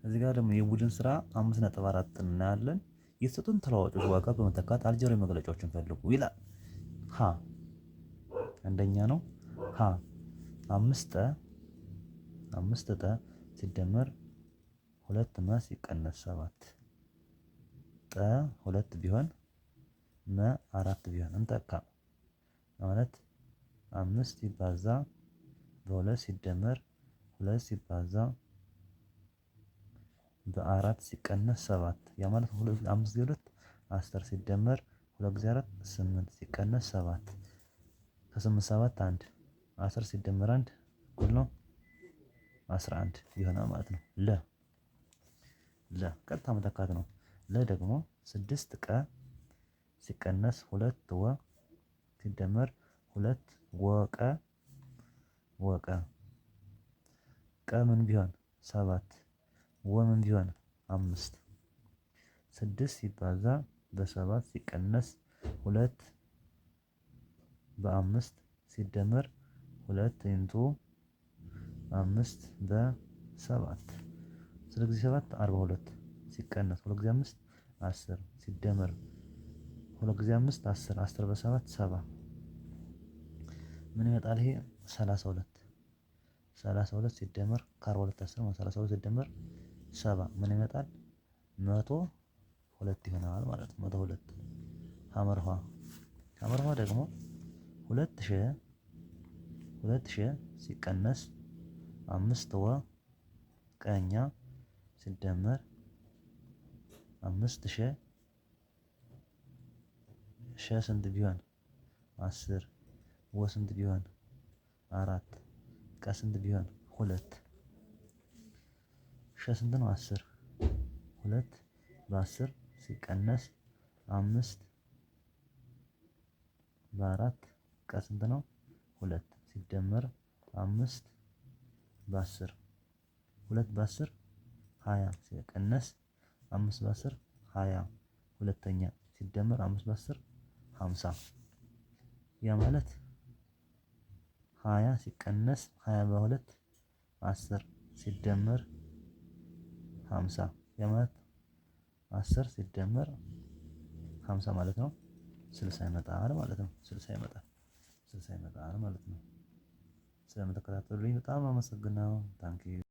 እዚህ ጋር ደግሞ የቡድን ስራ 5.4 እናያለን። የተሰጡን ተለዋዋጮች ዋጋ በመተካት አልጀብራዊ መግለጫዎችን ፈልጉ ይላል። ሀ አንደኛ ነው። ሀ አምስት ጠ ሲደመር 2 መ ሲቀነስ 7 ጠ 2 ቢሆን መ 4 ቢሆን እንተካ ማለት 5 ሲባዛ በ2 ሲደመር 2 ሲባዛ በ4 ሲቀነስ 7 ያ ማለት 5 ጊዜ 2 10 ሲደመር 2 ጊዜ 4 8 ሲቀነስ 7 ከ8 7 1 10 ሲደመር 1 እኩል ነው 11 ይሆናል ማለት ነው። ለ ቀጥታ መተካት ነው። ለ ደግሞ 6 ቀ ሲቀነስ 2 ወ ሲደመር 2 ወቀ ቀ ምን ቢሆን 7 ወ ምን ቢሆን 5 6 ሲባዛ በ7 ሲቀነስ 2 በ5 ሲደመር 2 ኢንቱ 5 በ7 6 ጊዜ 7 42 ሲቀነስ 2 ጊዜ 5 10 ሲደመር 2 ጊዜ 5 10 10 በ7 70 ምን ይመጣል? ይሄ 32 ሲደመር ከ42 10 32 ሲደመር 70 ምን ይመጣል? 102 ይሆናል ማለት ነው። 102 ሐመርኋ ደግሞ 2000 ሲቀነስ 5 ወ ቀኛ ሲደመር 5000 ስንት ቢሆን 10 ወ ስንት ቢሆን 4 ቀ ስንት ቢሆን 2 ስንት ነው 10 2 በ10 ሲቀነስ 5 በ4 ቀ ስንት ነው 2 ሲደመር 5 በ10 2 በ10 20 ሲቀነስ 5 በ10 20 ሁለተኛ ሲደመር 5 በ10 50 ያ ማለት 20 ሲቀነስ 20 በ2 10 ሲደመር 50 ያ ማለት 10 ሲደመር 50 ማለት ነው 60 ይመጣል ማለት ነው። 60 ይመጣል ማለት ነው። ስለምትከታተሉኝ በጣም አመሰግናለሁ። ታንኪዩ